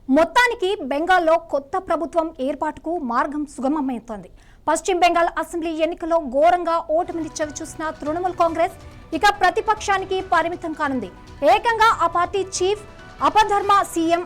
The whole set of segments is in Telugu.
మొత్తానికి బెంగాల్లో కొత్త ప్రభుత్వం ఏర్పాటుకు మార్గం సుగమమవుతోంది. పశ్చిమ బెంగాల్ అసెంబ్లీ ఎన్నికల్లో ఘోరంగా ఓటమిని చవిచూసిన తృణమూల్ కాంగ్రెస్ ఇక ప్రతిపక్షానికి పరిమితం కానుంది. ఏకంగా ఆ పార్టీ చీఫ్ అపధర్మ సీఎం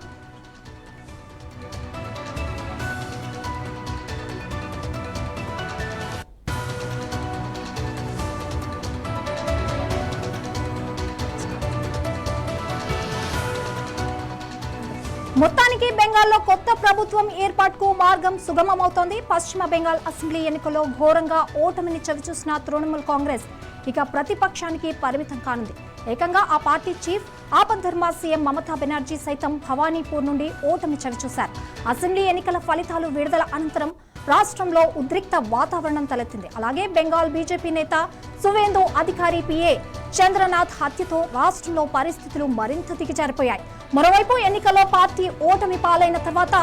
మొత్తానికి బెంగాల్లో కొత్త ప్రభుత్వం ఏర్పాటుకు మార్గం సుగమమవుతోంది. పశ్చిమ బెంగాల్ అసెంబ్లీ ఎన్నికల్లో ఘోరంగా ఓటమిని చవిచూసిన తృణమూల్ కాంగ్రెస్ ఇక ప్రతిపక్షానికి పరిమితం కానుంది. ఏకంగా ఆ పార్టీ చీఫ్ ఆపద్ధర్మ సీఎం మమతా బెనర్జీ సైతం భవానీపూర్ నుండి ఓటమి చవిచూశారు. అసెంబ్లీ ఎన్నికల ఫలితాలు విడుదల అనంతరం రాష్ట్రంలో ఉద్రిక్త వాతావరణం తలెత్తింది. అలాగే బెంగాల్ బీజేపీ నేత సువేందు అధికారి పిఏ చంద్రనాథ్ హత్యతో రాష్ట్రంలో పరిస్థితులు మరింత దిగజారిపోయాయి. మరోవైపు ఎన్నికల్లో పార్టీ ఓటమి పాలైన తర్వాత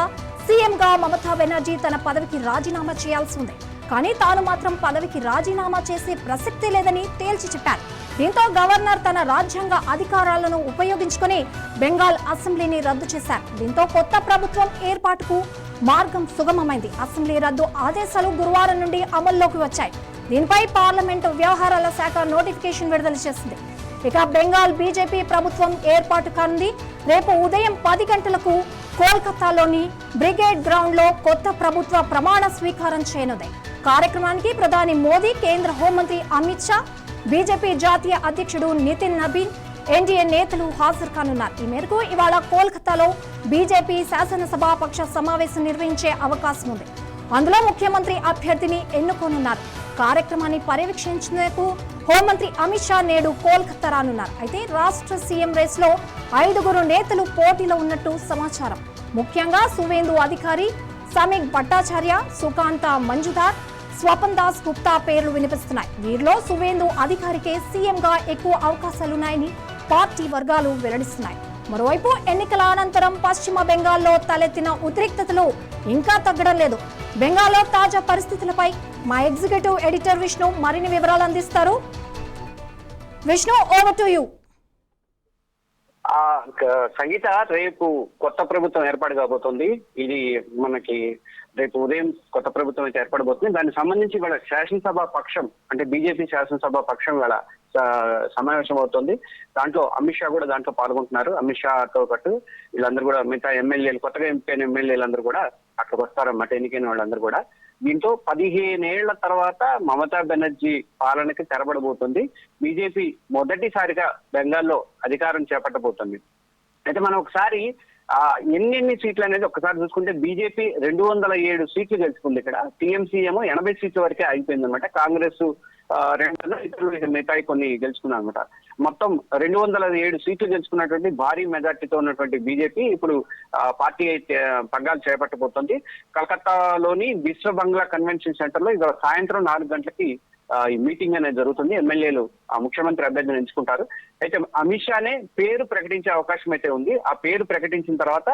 సీఎంగా మమతా బెనర్జీ తన పదవికి రాజీనామా చేయాల్సి ఉంది. కానీ తాను మాత్రం పదవికి రాజీనామా చేసే ప్రసక్తే లేదని తేల్చి చెప్పారు. దీంతో గవర్నర్ తన రాజ్యాంగ అధికారాలను ఉపయోగించుకుని బెంగాల్ అసెంబ్లీని రద్దు చేశారు. దీంతో కొత్త ప్రభుత్వం ఏర్పాటుకు మార్గం సుగమమైంది. అసెంబ్లీ రద్దు ఆదేశాలు గురువారం నుండి అమల్లోకి వచ్చాయి. దీనిపై పార్లమెంటు వ్యవహారాల శాఖ నోటిఫికేషన్ విడుదల చేసింది. ఇక బెంగాల్ బీజేపీ ప్రభుత్వం ఏర్పాటు కానుంది. రేపు ఉదయం 10 గంటలకు కోల్కతాలోని బ్రిగేడ్ గ్రౌండ్ లో కొత్త ప్రభుత్వ ప్రమాణ స్వీకారం చేయనుంది. కార్యక్రమానికి ప్రధాని మోదీ, కేంద్ర హోంమంత్రి అమిత్ షా, బీజేపీ జాతీయ అధ్యక్షుడు నితిన్ నబీన్, ఎన్డీఏ నేతలు హాజరు కానున్నారు. ఈ మేరకు ఇవాళ కోల్కతాలో బీజేపీ శాసనసభాపక్ష సమావేశం నిర్వహించే అవకాశం ఉంది. అందులో ముఖ్యమంత్రి అభ్యర్థిని ఎన్నుకోనున్నారు. కార్యక్రమాన్ని పర్యవేక్షించేందుకు హోంమంత్రి అమిత్ షా నేడు కోల్కతా రానున్నారు. అయితే రాష్ట్ర సీఎం రేస్ లో 5గురు నేతలు పోటీలో ఉన్నట్టు సమాచారం. ముఖ్యంగా సువేందు అధికారి, సమీక్ భట్టాచార్య, సుకాంత మంజుదార్, స్వపన్ దాస్ గుప్తా పేర్లు వినిపిస్తున్నాయి. వీరిలో సువేందు అధికారికే సీఎంగా ఎక్కువ అవకాశాలున్నాయని పార్టీ వర్గాలు వెల్లడిస్తున్నాయి. మరోవైపు ఎన్నికల అనంతరం పశ్చిమ బెంగాల్లో తలెత్తిన ఉద్రిక్తతలు ఇంకా తగ్గడం లేదు. బెంగాల్లో తాజా పరిస్థితులపై మా ఎగ్జిక్యూటివ్ ఎడిటర్ విష్ణు మరిన్ని వివరాలు అందిస్తారు. Vishnu, over to you. Sangeetha, రేపు కొత్త ప్రభుత్వం ఏర్పాటు కాబోతోంది. ఇది మనకి రేపు ఉదయం కొత్త ప్రభుత్వం అయితే ఏర్పడబోతుంది. దానికి సంబంధించి వాళ్ళ శాసనసభ పక్షం అంటే బీజేపీ శాసనసభ పక్షం వాళ్ళ సమావేశం అవుతుంది. దాంట్లో అమిత్ షా కూడా దాంట్లో పాల్గొంటున్నారు. అమిత్ షాతో పాటు వీళ్ళందరూ కూడా మిగతా ఎమ్మెల్యేలు, కొత్తగా ఎంపికైన ఎమ్మెల్యేలందరూ కూడా అక్కడికి వస్తారన్నమాట. ఎన్నికైన వాళ్ళందరూ కూడా. దీంతో 15 ఏళ్ల తర్వాత మమతా బెనర్జీ పాలనకి తెరబడబోతుంది. బీజేపీ మొదటిసారిగా బెంగాల్లో అధికారం చేపట్టబోతుంది. అయితే మనం ఒకసారి ఎన్ని సీట్లు అనేది ఒకసారి చూసుకుంటే బీజేపీ 207 సీట్లు గెలుచుకుంది. ఇక్కడ టీఎంసీ ఏమో 80 సీట్ల వరకే ఆగిపోయింది అనమాట. కాంగ్రెస్ 2 ఇతరులు మిగతాయి కొన్ని గెలుచుకున్నారు అనమాట. మొత్తం 207 సీట్లు గెలుచుకున్నటువంటి భారీ మెజార్టీతో ఉన్నటువంటి బీజేపీ ఇప్పుడు పార్టీ పగ్గాలు చేపట్టబోతోంది. కలకత్తాలోని విశ్వ బంగ్లా కన్వెన్షన్ సెంటర్ లో ఇక సాయంత్రం 4 గంటలకి ఈ మీటింగ్ అనేది జరుగుతుంది. ఎమ్మెల్యేలు ముఖ్యమంత్రి అభ్యర్థిని ఎంచుకుంటారు. అయితే అమిత్ షానే పేరు ప్రకటించే అవకాశం అయితే ఉంది. ఆ పేరు ప్రకటించిన తర్వాత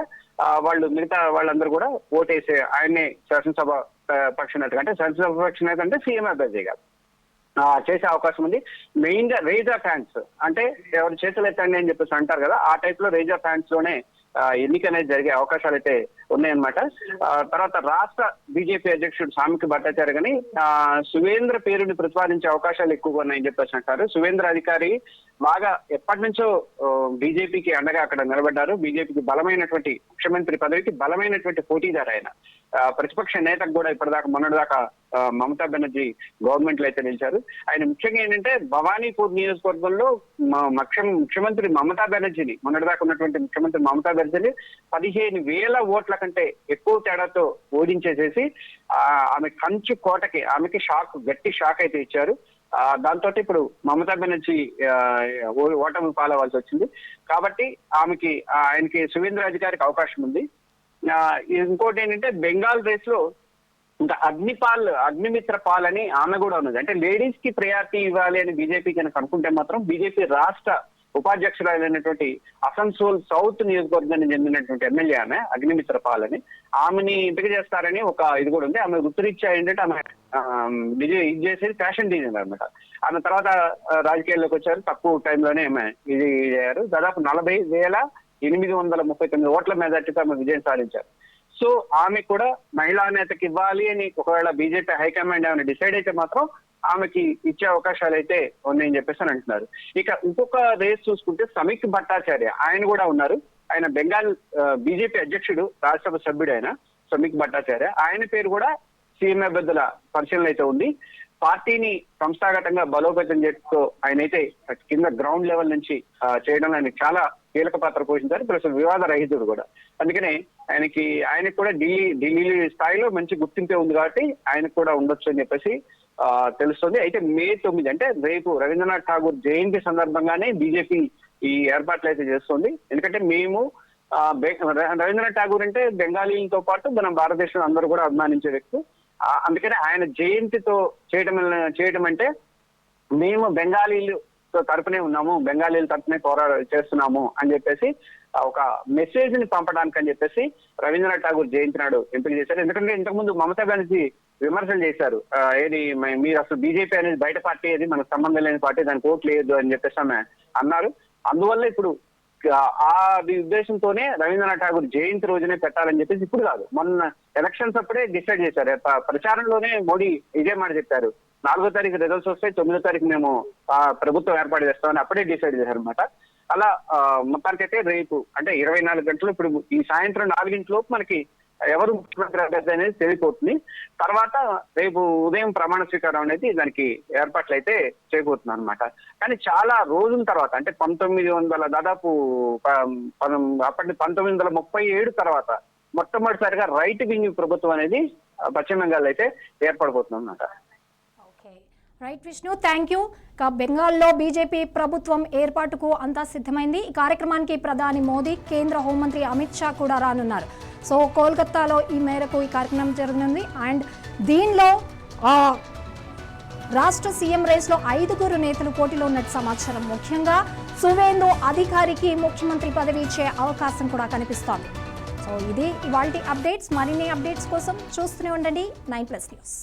వాళ్ళు మిగతా వాళ్ళందరూ కూడా ఓటేసే ఆయన్నే శాసనసభ పక్ష నేత అంటే శాసనసభ పక్ష నేత అంటే సీఎం అభ్యర్థి కాదు చేసే అవకాశం ఉంది. మెయిన్ గా రేజ్ ఆఫ్ హ్యాండ్స్ అంటే ఎవరు చేతులు ఎత్తండి అని చెప్పేసి అంటారు కదా, ఆ టైప్ లో రేజ్ ఆఫ్ హ్యాండ్స్ లోనే ఎన్నిక అనేది జరిగే అవకాశాలు అయితే ఉన్నాయన్నమాట. తర్వాత రాష్ట్ర బీజేపీ అధ్యక్షుడు సామిక్ భట్టాచార్య గాని సువేంద్ర పేరుని ప్రతిపాదించే అవకాశాలు ఎక్కువగా ఉన్నాయని చెప్పేసి అంటారు. సువేంద్ర అధికారి బాగా ఎప్పటి నుంచో బీజేపీకి అండగా అక్కడ నిలబడ్డారు. బీజేపీకి బలమైనటువంటి ముఖ్యమంత్రి పదవికి బలమైనటువంటి పోటీదారు ఆయన. ప్రతిపక్ష నేతకు కూడా ఇప్పటిదాకా మొన్నటిదాకా మమతా బెనర్జీ గవర్నమెంట్ లో అయితే నిలిచారు. ఆయన ముఖ్యంగా ఏంటంటే భవానీపూర్ నియోజకవర్గంలో ముఖ్యమంత్రి మమతా బెనర్జీని మొన్నటిదాకా ఉన్నటువంటి ముఖ్యమంత్రి మమతా బెనర్జీని 15,000 ఓట్ల కంటే ఎక్కువ తేడాతో ఓడించేసేసి ఆమె కంచు కోటకి ఆమెకి గట్టి షాక్ అయితే ఇచ్చారు. దాంతో ఇప్పుడు మమతా బెనర్జీ ఓటమి పాలవలసి వచ్చింది. కాబట్టి ఆయనకి సువేంద్ర అధికారికి అవకాశం ఉంది. ఇంకోటి ఏంటంటే బెంగాల్ రేస్ లో ఇంకా అగ్నిమిత్ర పాల్ అని ఆమె కూడా ఉన్నది. అంటే లేడీస్ కి ప్రయారిటీ ఇవ్వాలి అని బీజేపీ కనుక అనుకుంటే మాత్రం బీజేపీ రాష్ట్ర ఉపాధ్యక్షురాలైనటువంటి అసన్సోల్ సౌత్ నియోజకవర్గానికి చెందినటువంటి ఎమ్మెల్యే ఆమె అగ్నిమిత్ర పాల్ అని, ఆమెని ఎంపిక చేస్తారని ఒక ఇది కూడా ఉంది. ఆమె వృత్తిరీత్యా ఏంటంటే ఆమె ఇది చేసేది ఫ్యాషన్ డిజైనర్ అనమాట. ఆమె తర్వాత రాజకీయాల్లోకి వచ్చారు. తక్కువ టైంలోనే ఆమె ఇది అయ్యారు. దాదాపు 40,000 839 ఓట్ల మెజార్టీతో ఆమె విజయం సాధించారు. సో ఆమె కూడా మహిళా నేతకి ఇవ్వాలి అని ఒకవేళ బీజేపీ హైకమాండ్ ఏమైనా డిసైడ్ అయితే మాత్రం ఆమెకి ఇచ్చే అవకాశాలు అయితే ఉన్నాయని చెప్పేసి అని అంటున్నారు. ఇక ఇంకొక రేస్ చూసుకుంటే సమీక్ భట్టాచార్య ఆయన కూడా ఉన్నారు. ఆయన బెంగాల్ బీజేపీ అధ్యక్షుడు, రాజ్యసభ సభ్యుడు ఆయన సమీక్ భట్టాచార్య. ఆయన పేరు కూడా సీఎం అభ్యర్థుల పరిశీలన అయితే ఉంది. పార్టీని సంస్థాగతంగా బలోపేతం చేస్తూ ఆయన అయితే కింద గ్రౌండ్ లెవెల్ నుంచి చేయడంలో ఆయన చాలా కీలక పాత్ర పోషించారు. ప్లస్ వివాద రహితుడు కూడా. అందుకనే ఆయనకి కూడా ఢిల్లీ స్థాయిలో మంచి గుర్తింపే ఉంది కాబట్టి ఆయనకు కూడా ఉండొచ్చు అని చెప్పేసి తెలుస్తుంది. అయితే మే 9 అంటే రేపు రవీంద్రనాథ్ ఠాగూర్ జయంతి సందర్భంగానే బీజేపీ ఈ ఏర్పాట్లు అయితే చేస్తుంది. ఎందుకంటే మేము రవీంద్రనాథ్ ఠాగూర్ అంటే బెంగాలీలతో పాటు మన భారతదేశంలో అందరూ కూడా అభిమానించే వ్యక్తి. అందుకనే ఆయన జయంతితో చేయడం అంటే మేము బెంగాలీలు తరపునే ఉన్నాము, బెంగాలీల తరపునే చేస్తున్నాము అని చెప్పేసి ఒక మెసేజ్ ని పంపడానికి అని చెప్పేసి రవీంద్రనాథ్ ఠాగూర్ జయంతి నాడు ఎంపిక చేశారు. ఎందుకంటే ఇంతకుముందు మమతా బెనర్జీ విమర్శలు చేశారు. ఏది మీరు అసలు బీజేపీ అనేది బయట పార్టీ, అది మనకు సంబంధం లేని పార్టీ, దానికి ఓట్లు లేదు అని చెప్పేసి ఆమె అన్నారు. అందువల్ల ఇప్పుడు ఆ ఉద్దేశంతోనే రవీంద్రనాథ్ ఠాగూర్ జయంతి రోజునే పెట్టాలని చెప్పేసి ఇప్పుడు కాదు, మొన్న ఎలక్షన్స్ అప్పుడే డిసైడ్ చేశారు. ప్రచారంలోనే మోడీ ఇదే మాట చెప్పారు. 4వ తారీఖు రిజల్ట్స్ వస్తే 9వ తారీఖు మేము ప్రభుత్వం ఏర్పాటు చేస్తామని అప్పుడే డిసైడ్ చేశారు అనమాట. అలా మొత్తానికైతే రేపు అంటే 24 గంటలు, ఇప్పుడు ఈ సాయంత్రం 4 లోపు మనకి ఎవరు ముఖ్యమంత్రి అభ్యర్థి అనేది తెలియపోతుంది. తర్వాత రేపు ఉదయం ప్రమాణ స్వీకారం అనేది దానికి ఏర్పాట్లు అయితే చేయబోతుంది అనమాట. కానీ చాలా రోజుల తర్వాత అంటే 1900 దాదాపు అప్పటి 1937 తర్వాత మొట్టమొదటిసారిగా రైట్ వింగ్ ప్రభుత్వం అనేది పశ్చిమ బెంగాల్ అయితే ఏర్పడబోతుంది అన్నమాట. Right Vishnu, thank you. బెంగాల్లో బీజేపీ ప్రభుత్వం ఏర్పాటుకు అంతా సిద్ధమైంది. ఈ కార్యక్రమానికి ప్రధాని మోదీ, కేంద్ర హోంమంత్రి అమిత్ షా కూడా రానున్నారు. సో కోల్కతాలో ఈ మేరకు ఈ కార్యక్రమం జరగనుంది. అండ్ దీనిలో రాష్ట్ర సీఎం రేస్లో 5గురు నేతలు పోటీలో ఉన్నట్టు సమాచారం. ముఖ్యంగా సువేందు అధికారికి ముఖ్యమంత్రి పదవి ఇచ్చే అవకాశం కూడా కనిపిస్తోంది. సో ఇది ఇవాల్టి అప్డేట్స్. మరిన్ని అప్డేట్స్ కోసం చూస్తూనే ఉండండి 9+ న్యూస్.